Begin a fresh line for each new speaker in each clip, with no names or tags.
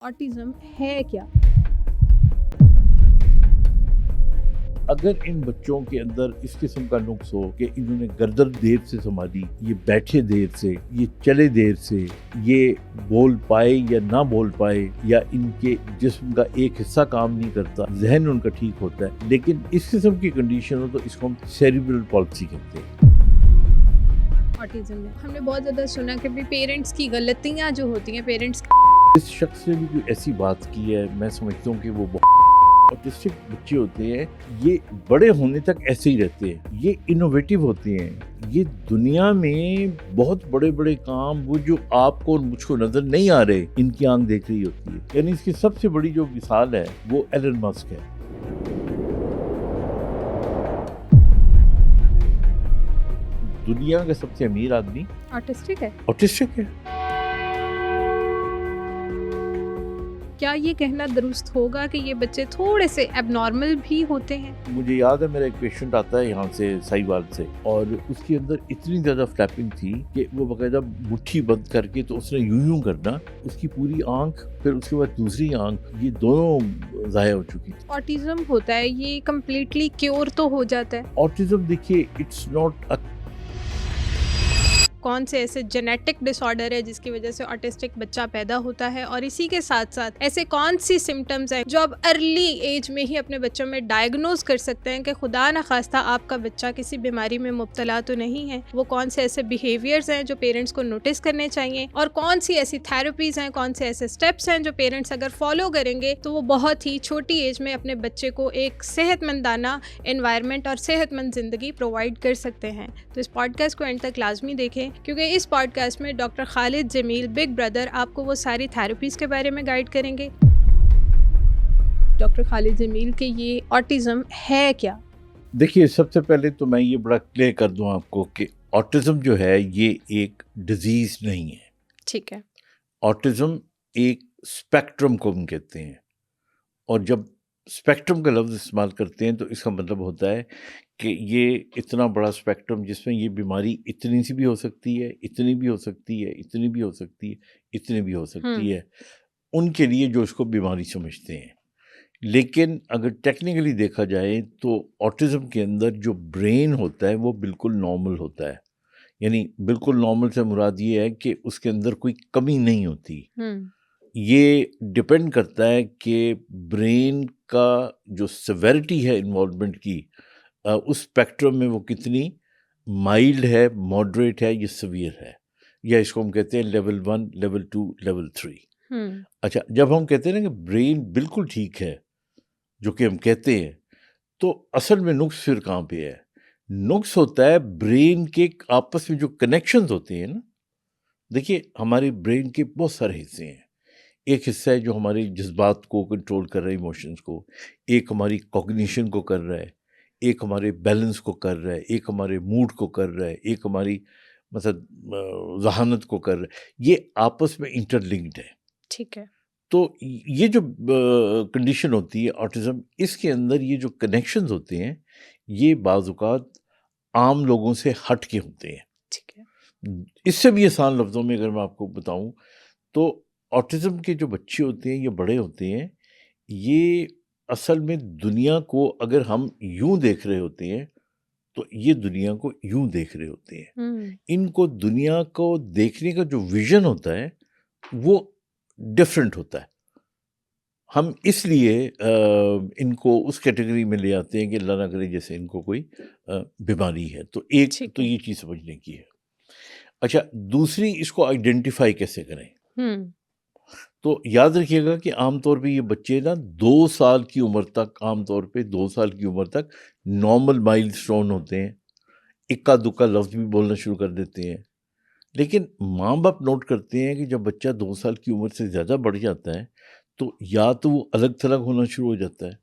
Autism है क्या?
अगर इन बच्चों के अंदर इस किस्म का नुक्स हो कि इन्होंने गर्दन देर से संभाली, ये बैठे देर से, ये चले देर से, ये बोल पाए या ना बोल पाए, या इनके जिस्म का एक हिस्सा काम नहीं करता, जहन उनका ठीक होता है, लेकिन इस किस्म की कंडीशन हो तो इसको हम सेरिब्रल पॉल्सी कहते हैं।
ऑटिज्म में हमने बहुत ज़्यादा सुना कि भी पेरेंट्स की गलतियाँ जो होती हैं, पेरेंट्स
इस शख्स ने भी कोई ऐसी बात की है, मैं समझता हूँ कि वो ऑटिस्टिक बच्चे होते हैं, ये बड़े होने तक ऐसे ही रहते हैं, ये इनोवेटिव होते हैं, ये दुनिया में बहुत बड़े बड़े काम वो जो आपको और मुझको नजर नहीं आ रहे, इनकी आंख देख रही होती है। यानी इसकी सबसे बड़ी जो मिसाल है वो एलन मस्क है। दुनिया का सबसे अमीर आदमी
ऑटिस्टिक है।
ऑटिस्टिक है।
क्या ये कहना दुरुस्त होगा कि ये बच्चे थोड़े से एबनॉर्मल भी होते हैं?
मुझे याद है मेरा एक पेशेंट आता है यहाँ से साहिवाल से, और उसके अंदर इतनी ज़्यादा फ्लैपिंग थी कि वो बाकायदा मुट्ठी बंद करके तो उसने यूं करना, उसकी पूरी आंख फिर उसके बाद दूसरी आंख, ये दोनों ज़ाया हो चुकी थी।
ऑटिज्म होता है, ये कम्प्लीटली क्योर तो हो जाता है?
ऑटिज्म देखिए, इट्स नॉट अ
कौन से ऐसे जेनेटिक डिसऑर्डर है जिसकी वजह से ऑटिस्टिक बच्चा पैदा होता है, और इसी के साथ साथ ऐसे कौन सी सिम्टम्स हैं जो आप अर्ली एज में ही अपने बच्चों में डायग्नोज कर सकते हैं कि खुदा न खास्ता आपका बच्चा किसी बीमारी में मुब्तला तो नहीं है? वो कौन से ऐसे बिहेवियर्स हैं जो पेरेंट्स को नोटिस करने चाहिए, और कौन सी ऐसी थेरेपीज हैं, कौन से ऐसे स्टेप्स हैं जो पेरेंट्स अगर फॉलो करेंगे तो वो बहुत ही छोटी एज में अपने बच्चे को एक सेहतमंदाना एनवायरनमेंट और सेहतमंद ज़िंदगी प्रोवाइड कर सकते हैं। तो इस पॉडकास्ट को एंड तक लाजमी देखें, क्योंकि इस पॉडकास्ट में doctor Khalid Jameel big brother आपको वो सारी थेरेपीज के बारे में गाइड करेंगे। डॉक्टर खालिद जमील के ये ऑटिज्म है क्या?
देखिए, सबसे पहले तो मैं ये बड़ा क्लियर कर दूं आपको कि ऑटिज्म जो है ये एक डिजीज नहीं है।
ठीक है।
ऑटिज्म एक स्पेक्ट्रम को हम कहते हैं, और जब स्पेक्ट्रम का लफ्ज़ इस्तेमाल करते हैं तो इसका मतलब होता है कि ये इतना बड़ा स्पेक्ट्रम जिसमें ये बीमारी इतनी सी भी हो सकती है, इतनी भी हो सकती है, इतनी भी हो सकती है, इतनी भी हो सकती है, उनके लिए जो इसको बीमारी समझते हैं। लेकिन अगर टेक्निकली देखा जाए तो ऑटिज्म के अंदर जो ब्रेन होता है वो बिल्कुल नॉर्मल होता है। यानी बिल्कुल नॉर्मल से मुराद ये है कि उसके अंदर कोई कमी नहीं होती। ये डिपेंड करता है कि ब्रेन का जो सेवेरिटी है इन्वॉल्वमेंट की, उस स्पेक्ट्रम में वो कितनी माइल्ड है, मॉडरेट है, ये सीवियर है, या इसको हम कहते हैं लेवल 1, लेवल 2, लेवल 3। अच्छा, जब हम कहते हैं ना कि ब्रेन बिल्कुल ठीक है, जो कि हम कहते हैं, तो असल में नुक्स फिर कहाँ पे है? नुक्स होता है ब्रेन के आपस में जो कनेक्शंस होते हैं ना। देखिए, हमारे ब्रेन के बहुत सारे हिस्से हैं। एक हिस्सा है जो हमारे जज्बात को कंट्रोल कर रहा है, इमोशंस को, एक हमारी कॉग्निशन को कर रहा है, एक हमारे बैलेंस को कर रहा है, एक हमारे मूड को कर रहा है, एक हमारी मतलब जहानत को कर रहा है। ये आपस में इंटरलिंक्ड है।
ठीक है।
तो ये जो कंडीशन होती है ऑटिज्म, इसके अंदर ये जो कनेक्शंस होते हैं ये बाज़-औक़ात आम लोगों से हट के होते हैं।
ठीक है।
इससे भी आसान लफ्ज़ों में अगर मैं आपको बताऊं तो ऑटिज्म के जो बच्चे होते हैं, ये बड़े होते हैं, ये असल में दुनिया को अगर हम यूं देख रहे होते हैं तो ये दुनिया को यूं देख रहे होते हैं। इनको दुनिया को देखने का जो विजन होता है वो डिफरेंट होता है। हम इसलिए इनको उस कैटेगरी में ले आते हैं कि अल्लाह ना करे जैसे इनको कोई बीमारी है। तो एक
ठीक
तो
है।
ये चीज़ समझने की है। अच्छा, दूसरी, इसको आइडेंटिफाई कैसे करें? तो याद रखिएगा कि आमतौर पे ये बच्चे ना 2 साल की उम्र तक, आमतौर पे 2 साल की उम्र तक नॉर्मल माइलस्टोन होते हैं, इक्का दुक्का लफ्ज़ भी बोलना शुरू कर देते हैं। लेकिन माँ बाप नोट करते हैं कि जब बच्चा 2 साल की उम्र से ज़्यादा बढ़ जाता है तो या तो वो अलग थलग होना शुरू हो जाता है,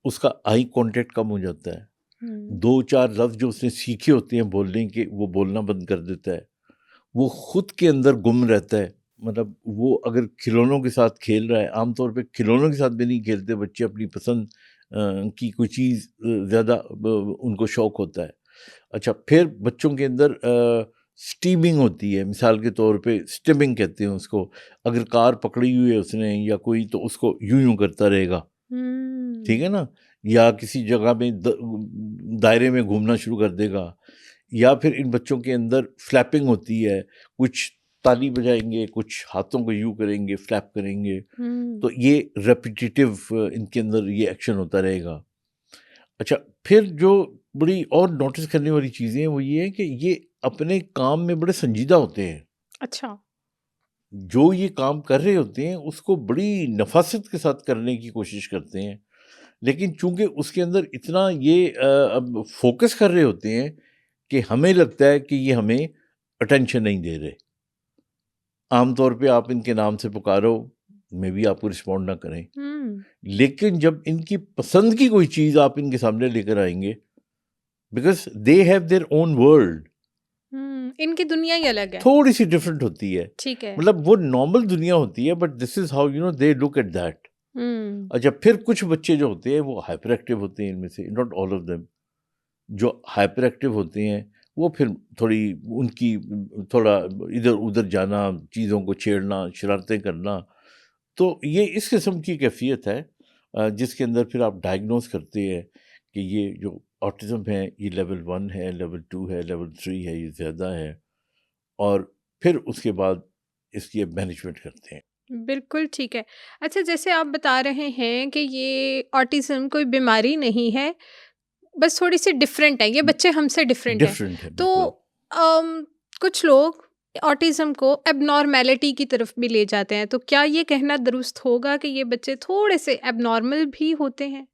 उसका आई कांटेक्ट कम हो जाता है, 2-4 लफ्ज़ जो उसने सीखे होते हैं बोलने के वो बोलना बंद कर देता है, वो खुद के अंदर गुम रहता है। मतलब वो अगर खिलौनों के साथ खेल रहा है, आमतौर पे खिलौनों के साथ भी नहीं खेलते बच्चे, अपनी पसंद की कोई चीज़ ज़्यादा उनको शौक होता है। अच्छा, फिर बच्चों के अंदर स्टीमिंग होती है, मिसाल के तौर पे स्टिमिंग कहते हैं उसको। अगर कार पकड़ी हुई है उसने या कोई, तो उसको यूं यूं करता रहेगा, ठीक है ना, या किसी जगह में दायरे में घूमना शुरू कर देगा। या फिर इन बच्चों के अंदर फ्लैपिंग होती है, कुछ ताली बजाएंगे, कुछ हाथों को यूं करेंगे, फ्लैप करेंगे, तो ये रेपिटेटिव इनके अंदर ये एक्शन होता रहेगा। अच्छा, फिर जो बड़ी और नोटिस करने वाली चीज़ें हैं वो ये है कि ये अपने काम में बड़े संजीदा होते हैं।
अच्छा।
जो ये काम कर रहे होते हैं उसको बड़ी नफासत के साथ करने की कोशिश करते हैं, लेकिन चूंकि उसके अंदर इतना ये अब फोकस कर रहे होते हैं कि हमें लगता है कि ये हमें अटेंशन नहीं दे रहे। आमतौर पे आप इनके नाम से पुकारो, मे भी आपको रिस्पॉन्ड ना करें, लेकिन जब इनकी पसंद की कोई चीज़ आप इनके सामने लेकर आएंगे, because they have their own world,
इनकी दुनिया ही अलग है,
थोड़ी सी डिफरेंट होती है,
ठीक है।
मतलब वो नॉर्मल दुनिया होती है, but this is how they look at that. अच्छा, फिर कुछ बच्चे जो होते हैं वो हाइपर एक्टिव होते हैं, इनमें से, नॉट ऑल ऑफ देम। जो हाइपर एक्टिव होते हैं वो फिर थोड़ी उनकी थोड़ा इधर उधर जाना, चीज़ों को छेड़ना, शरारतें करना, तो ये इस किस्म की कैफियत है जिसके अंदर फिर आप डायग्नोस करते हैं कि ये जो ऑटिज़म है ये लेवल 1 है, लेवल 2 है, लेवल 3 है, ये ज़्यादा है, और फिर उसके बाद इसकी मैनेजमेंट करते हैं।
बिल्कुल ठीक है। अच्छा, जैसे आप बता रहे हैं कि ये ऑटिज़्म कोई बीमारी नहीं है, बस थोड़ी-सी डिफ़रेंट है, ये बच्चे हमसे डिफ़रेंट हैं।
डिफरेंट है
तो
बिल्कुल।
कुछ लोग ऑटिज़्म को एबनॉर्मैलिटी की तरफ भी ले जाते हैं, तो क्या ये कहना दुरुस्त होगा कि ये बच्चे थोड़े-से एबनॉर्मल भी होते हैं?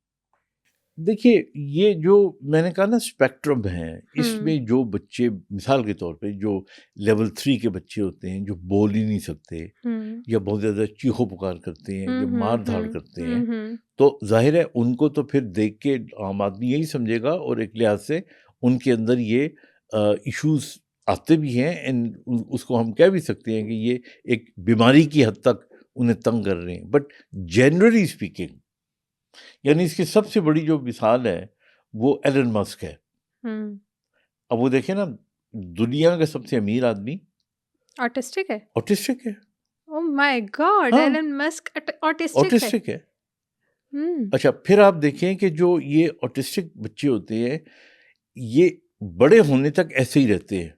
देखिए, ये जो मैंने कहा ना स्पेक्ट्रम है,
हुँ।
इसमें जो बच्चे मिसाल के तौर पे जो लेवल 3 के बच्चे होते हैं, जो बोल ही नहीं सकते
हुँ।
या बहुत ज़्यादा चीखो-पुकार करते हैं या मार-धाड़ करते हैं,
हुँ।
तो ज़ाहिर है उनको तो फिर देख के आम आदमी यही समझेगा, और एक लिहाज से उनके अंदर ये इश्यूज़ आते भी हैं, एंड उसको हम कह भी सकते हैं कि ये एक बीमारी की हद तक उन्हें तंग कर रहे हैं। बट जनरली स्पीकिंग, यानी इसकी सबसे बड़ी जो मिसाल है वो एलन मस्क है।
हुँ।
अब वो देखें ना, दुनिया का सबसे अमीर आदमी
ऑटिस्टिक है?
ऑटिस्टिक है।
Oh my God!
हाँ,
एलन मस्क ऑटिस्टिक है?
ऑटिस्टिक है।
हुँ।
अच्छा, फिर आप देखें कि जो ये ऑटिस्टिक बच्चे होते हैं, ये बड़े होने तक ऐसे ही रहते हैं।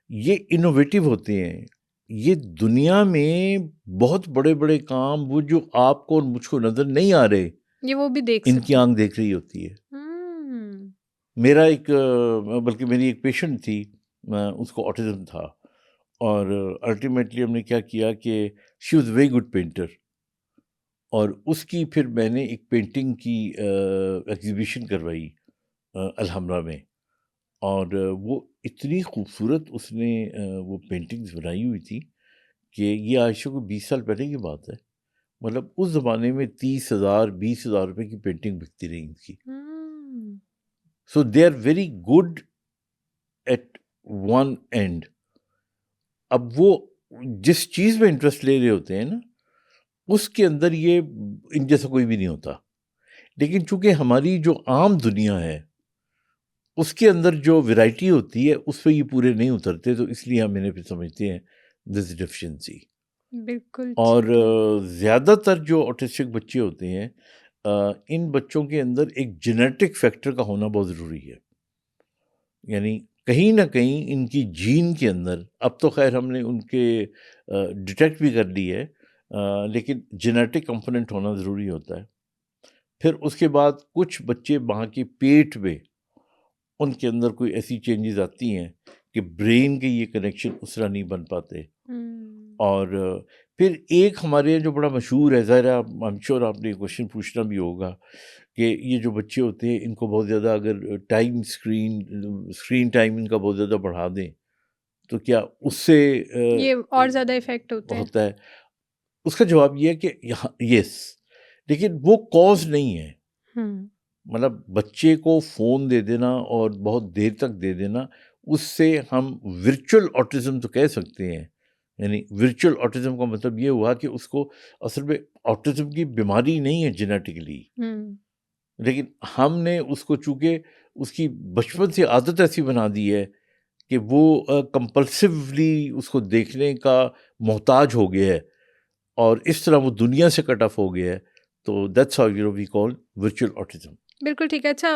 ये इनोवेटिव होते हैं। ये दुनिया में बहुत बड़े-बड़े काम वो जो आपको और मुझको नज़र नहीं आ रहे,
ये वो भी देख
इनकी
सकते हैं।
आँख देख रही होती है।
हुँ।
मेरा एक बल्कि मेरी एक पेशेंट थी, उसको ऑटिज़्म था, और अल्टीमेटली हमने क्या किया कि she was very good painter, और उसकी फिर मैंने एक पेंटिंग की एग्ज़िबिशन करवाई अलहम्रा में, और वो इतनी खूबसूरत उसने वो पेंटिंग्स बनाई हुई थी कि ये आज से कोई 20 साल पहले की बात है। मतलब उस ज़माने में 30,000 20,000 रुपए की पेंटिंग बिकती रही इनकी।
हुँ।
So they are very good at one end. अब वो जिस चीज़ में इंटरेस्ट ले रहे होते हैं ना, उसके अंदर ये इन जैसा कोई भी नहीं होता। लेकिन चूंकि हमारी जो आम दुनिया है उसके अंदर जो वैरायटी होती है उस पे ये पूरे नहीं उतरते, तो इसलिए हम इन्हें फिर समझते हैं दिस डेफिशिएंसी।
बिल्कुल
और
ठीक है।
ज़्यादातर जो ऑटिस्टिक बच्चे होते हैं, इन बच्चों के अंदर एक जेनेटिक फैक्टर का होना बहुत ज़रूरी है। यानी कहीं ना कहीं इनकी जीन के अंदर, अब तो खैर हमने उनके डिटेक्ट भी कर ली है, लेकिन जेनेटिक कंपोनेंट होना ज़रूरी होता है। फिर उसके बाद कुछ बच्चे वहाँ के पेट में उनके अंदर कोई ऐसी चेंजेस आती हैं कि ब्रेन के ये कनेक्शन उस तरह नहीं बन पाते।
हुँ।
और फिर एक हमारे यहाँ जो बड़ा मशहूर है, ज़ाहिर है आई एम श्योर आपने ये क्वेश्चन पूछना भी होगा, कि ये जो बच्चे होते हैं इनको बहुत ज़्यादा अगर स्क्रीन टाइम इनका बहुत ज़्यादा बढ़ा दें तो क्या उससे
ये और ज़्यादा इफ़ेक्ट होते हैं।
होता है। उसका जवाब ये है कि यहाँ यस, लेकिन वो कॉज नहीं है।
हुँ।
मतलब बच्चे को फ़ोन दे देना और बहुत देर तक दे देना, उससे हम वर्चुअल ऑटिज़्म तो कह सकते हैं। यानी वर्चुअल ऑटिज़्म का मतलब ये हुआ कि उसको असल में ऑटिज़्म की बीमारी नहीं है जेनेटिकली,
हुँ।
लेकिन हमने उसको चूँकि उसकी बचपन से आदत ऐसी बना दी है कि वो कंपल्सिवली उसको देखने का मोहताज हो गया है और इस तरह वो दुनिया से कट ऑफ हो गया है। तो that's how we call virtual autism.
बिल्कुल ठीक है। अच्छा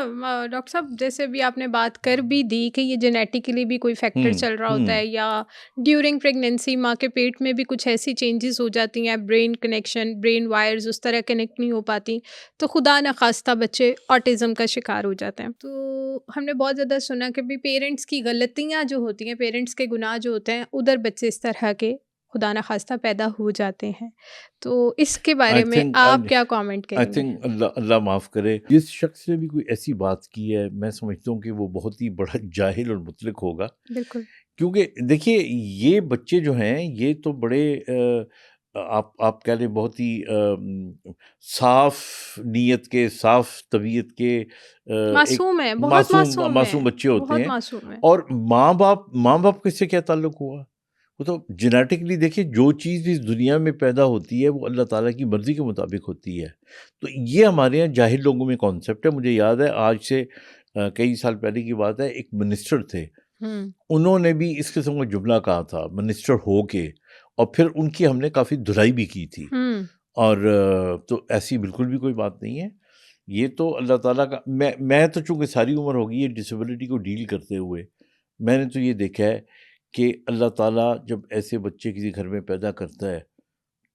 डॉक्टर साहब, जैसे भी आपने बात कर भी दी कि ये जेनेटिकली भी कोई फैक्टर चल रहा होता है, या ड्यूरिंग प्रेगनेंसी माँ के पेट में भी कुछ ऐसी चेंजेस हो जाती हैं, ब्रेन कनेक्शन, ब्रेन वायर्स उस तरह कनेक्ट नहीं हो पाती, तो खुदा न खास्ता बच्चे ऑटिज़म का शिकार हो जाते हैं। तो हमने बहुत ज़्यादा सुना कि भी पेरेंट्स की गलतियाँ जो होती हैं, पेरेंट्स के गुनाह जो होते हैं, उधर बच्चे इस तरह के खुदा न खास्ता पैदा हो जाते हैं। तो इसके बारे
आई
में
थिंक
आप क्या कमेंट
आई
करेंगे?
थिंक अल्लाह अल्लाह माफ़ करे, जिस शख्स ने भी कोई ऐसी बात की है, मैं समझता हूँ कि वो बहुत ही बड़ा जाहिल और मुतलिक होगा।
बिल्कुल।
क्योंकि देखिए, ये बच्चे जो हैं, ये तो बड़े आप कह लें बहुत ही साफ़ नीयत के, साफ़ तबीयत के एक
मासूम है, बहुत
मासूम
मासूम है,
मासूम बच्चे होते
बहुत
हैं।
मासूम है।
और माँ-बाप का इससे क्या ताल्लुक हुआ? वो तो जेनेटिकली, देखिए, जो चीज़ इस दुनिया में पैदा होती है वो अल्लाह ताला की मर्ज़ी के मुताबिक होती है। तो ये हमारे यहाँ जाहिल लोगों में कॉन्सेप्ट है। मुझे याद है, आज से कई साल पहले की बात है, एक मिनिस्टर थे,
हुँ,
उन्होंने भी इस किस्म का जुमला कहा था मिनिस्टर हो के, और फिर उनकी हमने काफ़ी धुलाई भी की थी।
हुँ,
और तो ऐसी बिल्कुल भी कोई बात नहीं है। ये तो अल्लाह ताला का, मैं तो चूँकि सारी उम्र हो गई है डिसेबिलिटी को डील करते हुए, मैंने तो ये देखा है कि अल्लाह ताला जब ऐसे बच्चे किसी घर में पैदा करता है,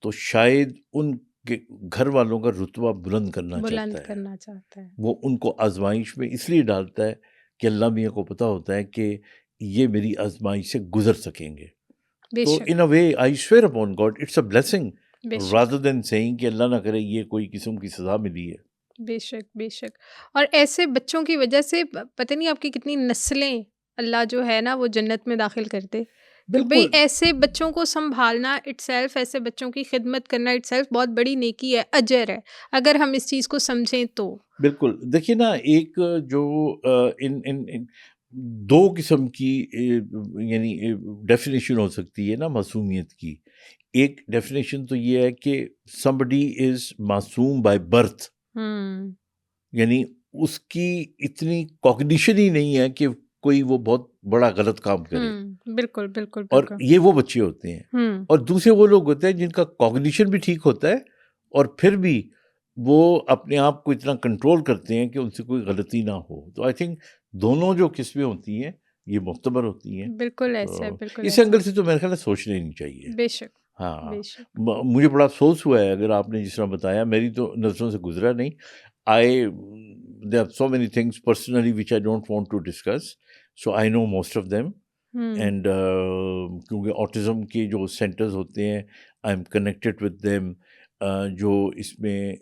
तो शायद उनके घर वालों का रुतबा बुलंद करना
बुलंद
चाहता है।
करना चाहता है।
वो उनको आज़माइश में इसलिए डालता है कि अल्लाह मियाँ को पता होता है कि ये मेरी आज़माइश से गुज़र सकेंगे। तो
बेशक,
in a way I swear upon God it's a blessing,
बेशक,
रादर देन सेइंग कि अल्लाह ना करे ये कोई किस्म की सज़ा मिली है।
बेशक, बेशक। और ऐसे बच्चों की वजह से पता नहीं आपकी कितनी नस्लें अल्लाह जो है ना वो जन्नत में दाखिल कर दे। कि भई
बिल्कुल,
ऐसे बच्चों को सँभालना इटसेल्फ, ऐसे बच्चों की खिदमत करना इटसेल्फ बहुत बड़ी नेकी है, अजर है, अगर हम इस चीज़ को समझें तो।
बिल्कुल। देखिए ना, एक जो इन इन इन 2 किस्म की यानी डेफ़िनेशन हो सकती है ना मासूमियत की। एक डेफ़िनेशन तो ये है कि समबडी इज़ मासूम बाय बर्थ,
हुँ,
यानी उसकी इतनी कॉग्निशन ही नहीं है कि कोई वो बहुत बड़ा गलत काम करे,
बिल्कुल, बिल्कुल,
और
बिल्कुल।
ये वो बच्चे होते हैं।
हुँ,
और दूसरे वो लोग होते हैं जिनका कॉग्निशन भी ठीक होता है, और फिर भी वो अपने आप को इतना कंट्रोल करते हैं कि उनसे कोई गलती ना हो। तो आई थिंक दोनों जो किस्में होती हैं, ये मुख्तबर होती हैं।
बिल्कुल ऐसा है,
तो
बिल्कुल
इस
ऐसा
एंगल
है।
से तो मेरे ख्याल है सोचना ही नहीं चाहिए।
बेशक,
हाँ,
बेशक।
मुझे बड़ा अफसोस हुआ है, अगर आपने जिस तरह बताया, मेरी तो नज़रों से गुजरा नहीं। I there are so many things personally which I don't want to discuss, so I know most of them.
हुँ,
एंड क्योंकि ऑटिज़म के जो सेंटर्स होते हैं, I am connected with them. जो इसमें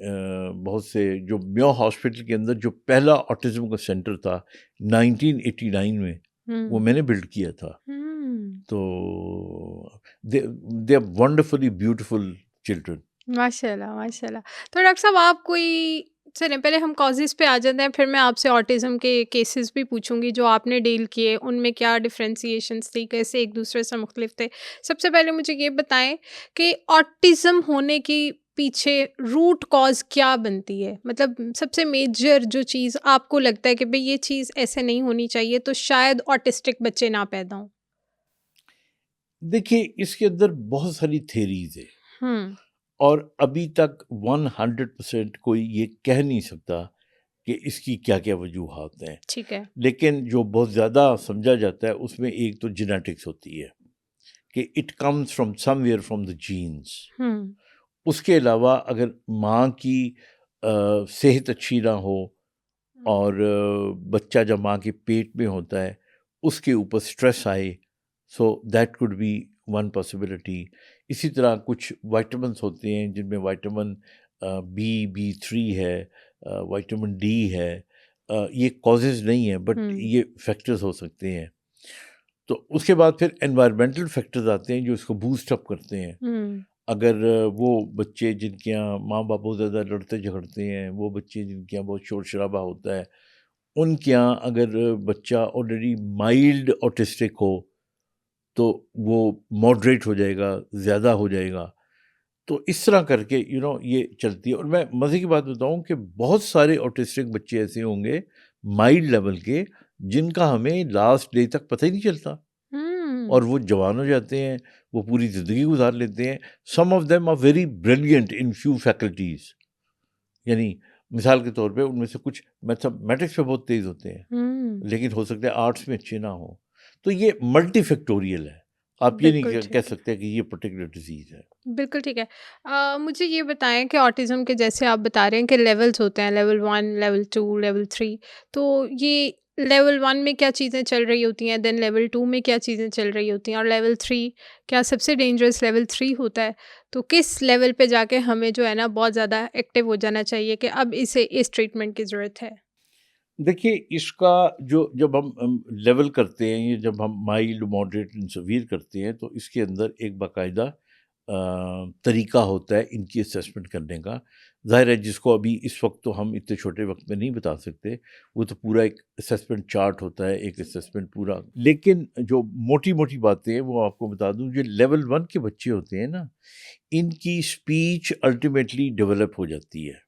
बहुत से, जो म्यो हॉस्पिटल के अंदर जो पहला ऑटिज़म का सेंटर था 1989 में, वो
हुँ,
मैंने बिल्ड किया था।
हुँ।
तो they are wonderfully beautiful children.
माशाल्लाह, माशाल्लाह। तो डॉक्टर साहब, आप कोई, चलिए पहले हम कॉजेज़ पे आ जाते हैं, फिर मैं आपसे ऑटिज़्म के केसेस भी पूछूँगी जो आपने डील किए, उनमें क्या डिफ़रेंशिएशंस थी, कैसे एक दूसरे से मुख्तलिफ थे। सबसे पहले मुझे ये बताएँ कि ऑटिज़्म होने की पीछे रूट कॉज़ क्या बनती है? मतलब सबसे मेजर जो चीज़ आपको लगता है कि भई ये चीज़ ऐसे नहीं होनी चाहिए तो शायद ऑटिस्टिक बच्चे ना पैदा हों?
देखिए, इसके अंदर बहुत सारी थेरीज है,
हुँ,
और अभी तक 100% कोई ये कह नहीं सकता कि इसकी क्या क्या वजूहात हैं।
ठीक है।
लेकिन जो बहुत ज़्यादा समझा जाता है उसमें एक तो जेनेटिक्स होती है, कि it comes from somewhere from the genes.
हुँ,
उसके अलावा अगर माँ की सेहत अच्छी ना हो,
हुँ,
और बच्चा जब माँ के पेट में होता है उसके ऊपर स्ट्रेस आए, so that could be one possibility. इसी तरह कुछ वाइटामिन्स होते हैं जिनमें वाइटामिन B3 है, वाइटामिन डी है। ये कॉजेज़ नहीं है, बट
हुँ,
ये फैक्टर्स हो सकते हैं। तो उसके बाद फिर एनवायरमेंटल फैक्टर्स आते हैं जो इसको बूस्ट अप करते हैं।
हुँ,
अगर वो बच्चे जिनके यहाँ माँ बाप बहुत ज़्यादा लड़ते झगड़ते हैं, वो बच्चे जिनके यहाँ बहुत शोर शराबा होता है, उनके यहाँ अगर बच्चा ऑलरेडी माइल्ड ऑटिस्टिक हो, तो वो मॉडरेट हो जाएगा, ज़्यादा हो जाएगा। तो इस तरह करके ये चलती है। और मैं मज़े की बात बताऊँ कि बहुत सारे ऑटिस्टिक बच्चे ऐसे होंगे माइल्ड लेवल के, जिनका हमें लास्ट डे तक पता ही नहीं चलता। और वो जवान हो जाते हैं, वो पूरी ज़िंदगी गुजार लेते हैं. Some of them are very brilliant in few faculties. यानी मिसाल के तौर पे उनमें से कुछ मैथमेटिक्स पे बहुत तेज़ होते हैं, लेकिन हो सकता है आर्ट्स में अच्छे ना हो. तो ये मल्टीफैक्टोरियल है. आप ये नहीं
बिल्कुल
कह
ठीक है.
सकते कि ये पर्टिकुलर डिजीज़ है.
बिल्कुल ठीक है. मुझे ये बताएं कि ऑटिज़्म के जैसे आप बता रहे हैं कि लेवल्स होते हैं, लेवल 1, लेवल 2, लेवल 3. तो ये लेवल 1 में क्या चीज़ें चल रही होती हैं, देन लेवल 2 में क्या चीज़ें चल रही होती हैं, और लेवल 3 क्या सबसे डेंजरस लेवल 3 होता है? तो किस लेवल पे जाके हमें जो है ना बहुत ज़्यादा एक्टिव हो जाना चाहिए कि अब इसे इस ट्रीटमेंट की ज़रूरत है?
देखिए, इसका जो जब हम लेवल करते हैं, ये जब हम माइल्ड, मॉडरेट एंड सीवियर करते हैं, तो इसके अंदर एक बाकायदा तरीका होता है इनकी असेसमेंट करने का. ज़ाहिर है जिसको अभी इस वक्त तो हम इतने छोटे वक्त में नहीं बता सकते, वो तो पूरा एक असेसमेंट चार्ट होता है, एक असेसमेंट पूरा. लेकिन जो मोटी-मोटी बातें हैं वो आपको बता दूं, जो लेवल 1 के बच्चे होते हैं ना, इनकी स्पीच अल्टीमेटली डेवलप हो जाती है,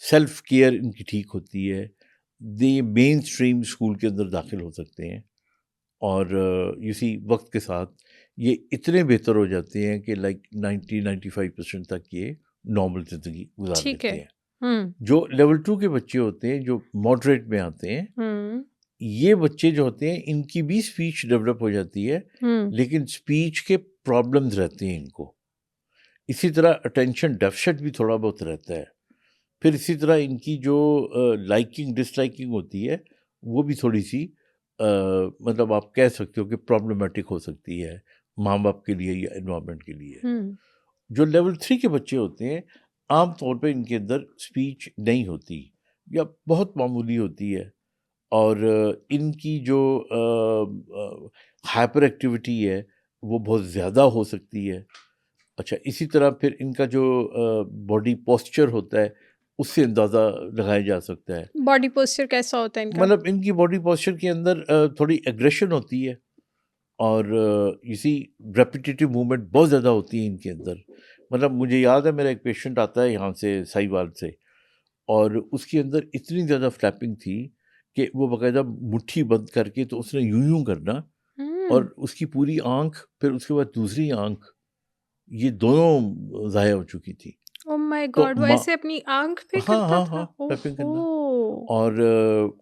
सेल्फ केयर इनकी ठीक होती है, ये मेन स्ट्रीम स्कूल के अंदर दाखिल हो सकते हैं, और इसी वक्त के साथ ये इतने बेहतर हो जाते हैं कि लाइक 90-95% तक ये नॉर्मल ज़िंदगी गुजार
ठीक
लेते
है.
हैं.
हुँ,
जो लेवल 2 के बच्चे होते हैं, जो मॉडरेट में आते हैं,
हुँ,
ये बच्चे जो होते हैं इनकी भी स्पीच डेवलप हो जाती है,
हुँ,
लेकिन स्पीच के प्रॉब्लम्स रहते हैं इनको. इसी तरह अटेंशन डेफिसिट भी थोड़ा बहुत रहता है. फिर इसी तरह इनकी जो लाइकिंग डिसलाइकिंग होती है, वो भी थोड़ी सी मतलब आप कह सकते हो कि प्रॉब्लमेटिक हो सकती है माँ बाप के लिए या इन्वायरमेंट के लिए.
हुँ,
जो लेवल 3 के बच्चे होते हैं, आम तौर पे इनके अंदर स्पीच नहीं होती या बहुत मामूली होती है, और इनकी जो हाइपर एक्टिविटी है वो बहुत ज़्यादा हो सकती है. अच्छा, इसी तरह फिर इनका जो बॉडी पोस्चर होता है, उससे अंदाज़ा लगाया जा सकता है.
बॉडी पोस्चर कैसा होता है इनका?
मतलब इनकी बॉडी पोस्चर के अंदर थोड़ी एग्रेशन होती है, और इसी रेपिटेटिव मूवमेंट बहुत ज़्यादा होती है इनके अंदर. मतलब मुझे याद है, मेरा एक पेशेंट आता है यहाँ से साहिवाल से, और उसके अंदर इतनी ज़्यादा फ्लैपिंग थी कि वो बाकायदा मुट्ठी बंद करके तो उसने यूं करना,
हुँ,
और उसकी पूरी आँख, फिर उसके बाद दूसरी आँख, ये दोनों ज़ाया हो चुकी थी.
ओह माय
तो
गॉड! वो
माँ
ऐसे अपनी आँख पे
हाँ,
करता
हाँ, हाँ,
था?
टैपिंग करना.
ओहो!
और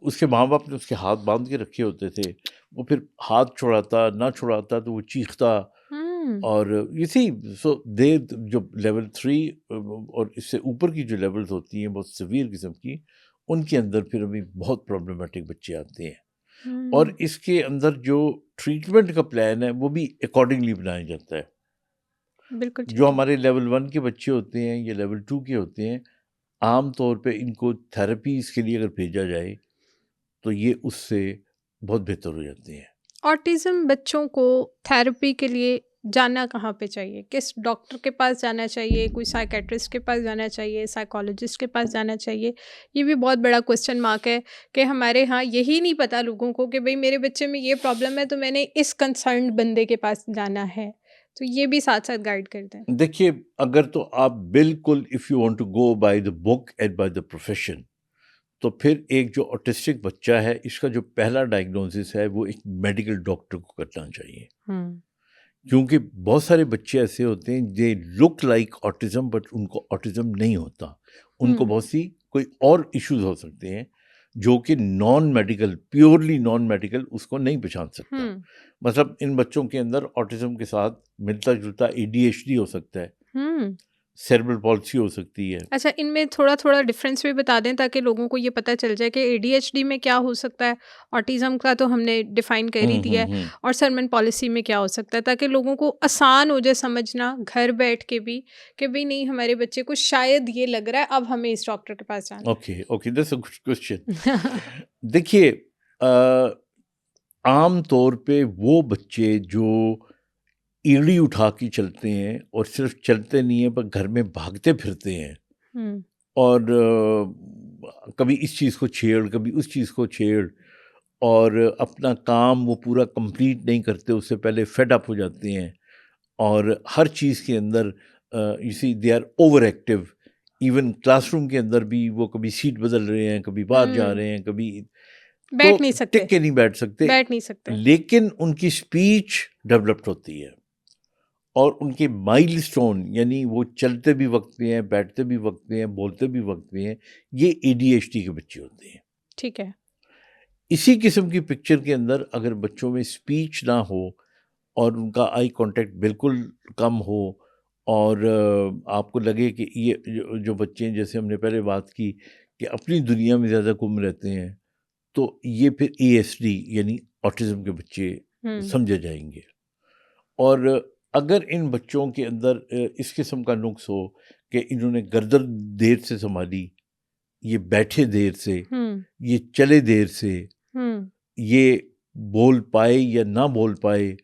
उसके माँ-बाप ने उसके हाथ बाँध के रखे होते थे. वो फिर हाथ छुड़ाता, ना छुड़ाता तो वो चीखता.
हुँ,
और यू सी, सो दे जो लेवल 3 और इससे ऊपर की जो लेवल्स होती हैं, बहुत सीवियर किस्म की, उनके अंदर फिर अभी बहुत प्रॉब्लमेटिक बच्चे आते हैं. और
हुँ,
इसके अंदर जो ट्रीटमेंट का प्लान है, वो भी अकॉर्डिंगली बनाया जाता है.
बिल्कुल
जो
ठीक है.
हमारे लेवल 1 के बच्चे होते हैं या लेवल 2 के होते हैं, आम तौर पे इनको थेरेपीज़ के लिए अगर भेजा जाए, तो ये उससे बहुत बेहतर हो जाते हैं.
ऑटिज़्म बच्चों को थेरेपी के लिए जाना कहाँ पे चाहिए? किस डॉक्टर के पास जाना चाहिए? कोई साइकियाट्रिस्ट के पास जाना चाहिए? साइकोलॉजिस्ट के पास जाना चाहिए? ये भी बहुत बड़ा क्वेश्चन मार्क है कि हमारे यहाँ यही नहीं पता लोगों को कि भई मेरे बच्चे में ये प्रॉब्लम है तो मैंने इस कंसर्न्ड बंदे के पास जाना है। तो ये भी साथ-साथ गाइड कर दें।
देखिए, अगर तो आप बिल्कुल, if you want to go by the book and by the profession, तो फिर एक जो ऑटिस्टिक बच्चा है, इसका जो पहला डायग्नोसिस है, वो एक मेडिकल डॉक्टर को करना चाहिए.
हुँ,
क्योंकि बहुत सारे बच्चे ऐसे होते हैं, they look like autism, but उनको ऑटिज़्म नहीं होता. उनको
हुँ,
बहुत सी कोई और इश्यूज़ हो सकते हैं, जो कि non medical, purely non medical उसको नहीं पहचान सकता.
हुँ,
मतलब इन बच्चों के अंदर ऑटिज़्म के साथ मिलता-जुलता एडीएचडी हो सकता है,
हुँ।
सेरेब्रल पॉल्सी हो सकती है.
अच्छा, इनमें थोड़ा-थोड़ा डिफ़रेंस भी बता दें ताकि लोगों को ये पता चल जाए कि एडीएचडी में क्या हो सकता है, ऑटिज़्म का तो हमने डिफ़ाइन कर ही
हुँ,
दिया
हुँ,
है,
हुँ.
और सरमन पॉलिसी में क्या हो सकता है, ताकि लोगों को आसान हो जाए समझना घर बैठ के भी कि भई नहीं हमारे बच्चे को शायद ये लग रहा है, अब हमें इस डॉक्टर के पास जाना
okay, okay, that's a good question.
है।
देखिए, आम तौर पे वो बच्चे जो एड़ी उठा के चलते हैं, और सिर्फ चलते नहीं हैं पर घर में भागते फिरते हैं,
हुँ,
और कभी इस चीज़ को छेड़, कभी उस चीज़ को छेड़, और अपना काम वो पूरा कंप्लीट नहीं करते, उससे पहले फेड अप हो जाते हैं, और हर चीज़ के अंदर you see they are over active. Even classroom के अंदर भी वो कभी सीट बदल रहे हैं, कभी बाहर जा
हुँ,
रहे हैं, कभी.
बैठ नहीं सकते,
टिक के नहीं बैठ सकते,
बैठ नहीं सकते।
लेकिन उनकी स्पीच डेवलप्ड होती है और उनके माइलस्टोन, यानी वो चलते भी वक्त पे हैं, बैठते भी वक्त पे हैं, बोलते भी वक्त पे हैं, ये ADHD के बच्चे होते हैं।
ठीक है।
इसी किस्म की पिक्चर के अंदर अगर बच्चों में स्पीच ना हो और उनका आई कांटेक्ट बिल्कुल कम हो और आपको लगे कि ये जो बच्चे हैं, जैसे हमने पहले बात की कि अपनी दुनिया में ज़्यादा गुम रहते हैं, तो ये फिर ASD यानी ऑटिज़म के बच्चे समझे जाएंगे। और अगर इन बच्चों के अंदर इस किस्म का नुक्स हो कि इन्होंने गर्दन देर से संभाली, ये बैठे देर से, ये चले देर से, ये बोल पाए या ना बोल पाए,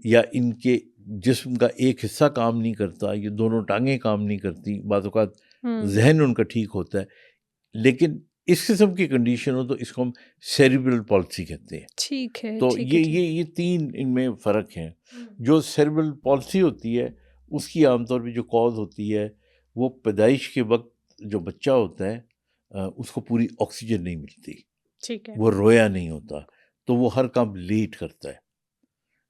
या इनके जिस्म का एक हिस्सा काम नहीं करता, ये दोनों टांगें काम नहीं करती, बात औक़ात जहन उनका ठीक होता है, लेकिन इस किस्म की कंडीशन हो तो इसको हम सेरिब्रल पॉल्सी कहते हैं।
ठीक है,
तो
ठीक है,
ये तीन इनमें फ़र्क हैं। जो सेरिब्रल पॉल्सी होती है उसकी आमतौर पे जो कॉज होती है वो पैदाइश के वक्त जो बच्चा होता है उसको पूरी ऑक्सीजन नहीं मिलती,
ठीक है।
वो रोया नहीं होता, तो वो हर काम लेट करता है।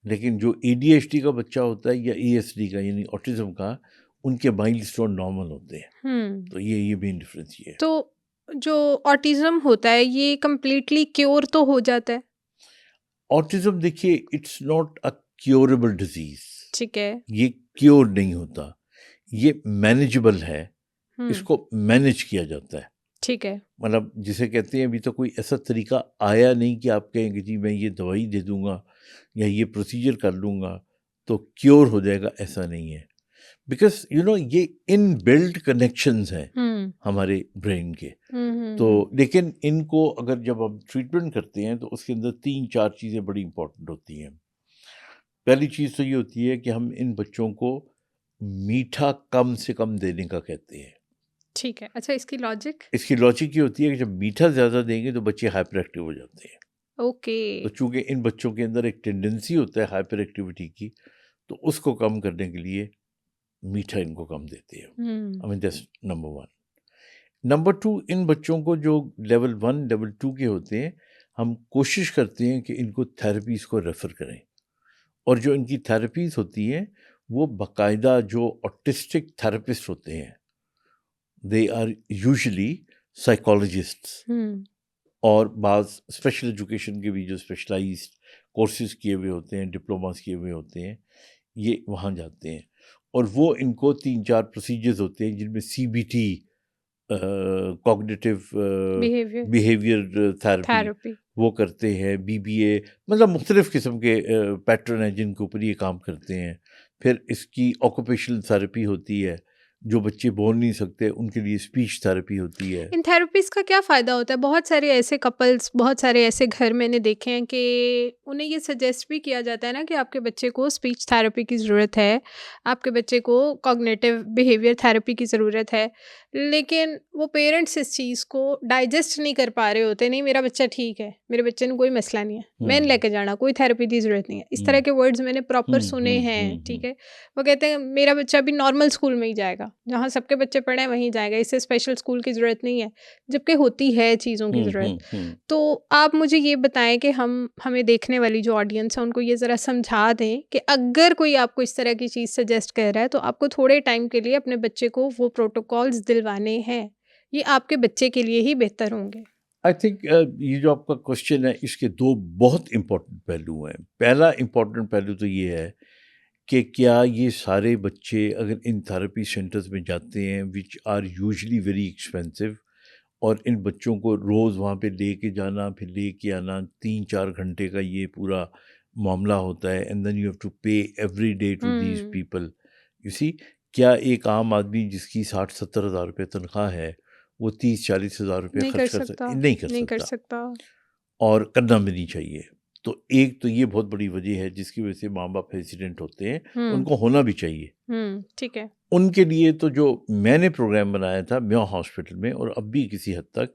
लेकिन जो ADHD का बच्चा होता है या ASD का यानी ऑटिज्म का, उनके माइलस्टोन नॉर्मल होते हैं। तो ये मेन डिफरेंस ये है।
तो जो ऑटिज्म होता है ये कंप्लीटली क्योर तो हो जाता है?
ऑटिज्म देखिए, it's not a curable disease.
ठीक है।
ये क्योर नहीं होता, ये मैनेजेबल है, इसको मैनेज किया जाता है।
ठीक है।
मतलब जिसे कहते हैं, अभी तो कोई ऐसा तरीका आया नहीं कि आप कहेंगे जी मैं ये दवाई दे दूंगा या ये प्रोसीजर कर लूँगा तो क्योर हो जाएगा, ऐसा नहीं है। बिकॉज ये इन बिल्ड कनेक्शंस हैं हमारे ब्रेन के। तो लेकिन इनको अगर जब हम ट्रीटमेंट करते हैं तो उसके अंदर 3-4 चीज़ें बड़ी इंपॉर्टेंट होती हैं। पहली चीज़ तो ये होती है कि हम इन बच्चों को मीठा कम से कम देने का कहते हैं।
ठीक है। अच्छा, इसकी लॉजिक?
इसकी लॉजिक ये होती है कि जब मीठा ज़्यादा देंगे तो बच्चे हाइपर एक्टिव हो जाते हैं।
ओके।
तो चूंकि इन बच्चों के अंदर एक टेंडेंसी होता है हाइपर एक्टिविटी की, तो उसको कम करने के लिए मीठा इनको कम देते हैं। I mean that's number 1। Number 2, इन बच्चों को जो लेवल 1 लेवल 2 के होते हैं, हम कोशिश करते हैं कि इनको थेरेपीज़ को रेफ़र करें, और जो इनकी थेरेपीज़ होती हैं वो बाकायदा जो ऑटिस्टिक थेरेपिस्ट होते हैं, दे आर यूजुअली साइकोलॉजिस्ट्स, और बाज़ स्पेशल एजुकेशन के भी जो स्पेशलाइज्ड कोर्सेज़ किए हुए होते हैं, डिप्लोमास किए हुए होते हैं, ये वहाँ जाते हैं और वो इनको 3-4 प्रोसीजर्स होते हैं जिनमें CBT कॉग्निटिव बिहेवियर थेरेपी वो करते हैं, BBA, मतलब मुख्तलिफ़ किस्म के पैटर्न हैं जिनके ऊपर ये काम करते हैं। फिर इसकी ऑक्यूपेशनल थेरेपी होती है, जो बच्चे बोल नहीं सकते उनके लिए स्पीच थेरेपी होती है।
इन थेरेपीज का क्या फ़ायदा होता है? बहुत सारे ऐसे कपल्स, बहुत सारे ऐसे घर मैंने देखे हैं कि उन्हें ये सजेस्ट भी किया जाता है ना कि आपके बच्चे को स्पीच थेरेपी की ज़रूरत है, आपके बच्चे को कॉग्निटिव बिहेवियर थेरेपी की ज़रूरत है, लेकिन वो पेरेंट्स इस चीज़ को डाइजेस्ट नहीं कर पा रहे होते। नहीं, मेरा बच्चा ठीक है, मेरे बच्चे ने कोई मसला नहीं है, मैं लेके जाना, कोई थेरेपी की ज़रूरत नहीं है। इस तरह के वर्ड्स मैंने प्रॉपर सुने हैं, ठीक है। वो कहते हैं मेरा बच्चा भी नॉर्मल स्कूल में ही जाएगा, जहाँ सबके बच्चे पढ़े हैं वहीं जाएगा, इससे स्पेशल स्कूल की ज़रूरत नहीं है, जबकि होती है चीज़ों की ज़रूरत। तो आप मुझे ये बताएं कि हमें देखने वाली जो ऑडियंस है उनको ये ज़रा समझा दें कि अगर कोई आपको इस तरह की चीज़ सजेस्ट कर रहा है तो आपको थोड़े टाइम के लिए अपने बच्चे को वो प्रोटोकॉल्स दिलवाने हैं, ये आपके बच्चे के लिए ही बेहतर होंगे।
आई थिंक ये जो आपका क्वेश्चन है इसके 2 बहुत इम्पोर्टेंट पहलू हैं। पहला इम्पोर्टेंट पहलू तो ये है कि क्या ये सारे बच्चे अगर इन थेरेपी सेंटर्स में जाते हैं which are usually very expensive, और इन बच्चों को रोज़ वहाँ पे लेके जाना फिर लेके आना, 3-4 घंटे का ये पूरा मामला होता है, and then you have to pay every day to these people. You see, क्या एक आम आदमी जिसकी 60-70 हज़ार रुपये तनख्वाह है वो 30-40 हज़ार रुपये खर्च कर सकता? नहीं कर सकता, और करना भी नहीं चाहिए। तो एक तो ये बहुत बड़ी वजह है जिसकी वजह से माँ बाप हेसिडेंट होते हैं, उनको होना भी चाहिए।
ठीक है।
उनके लिए तो जो मैंने प्रोग्राम बनाया था म्यो हॉस्पिटल में, और अब भी किसी हद तक,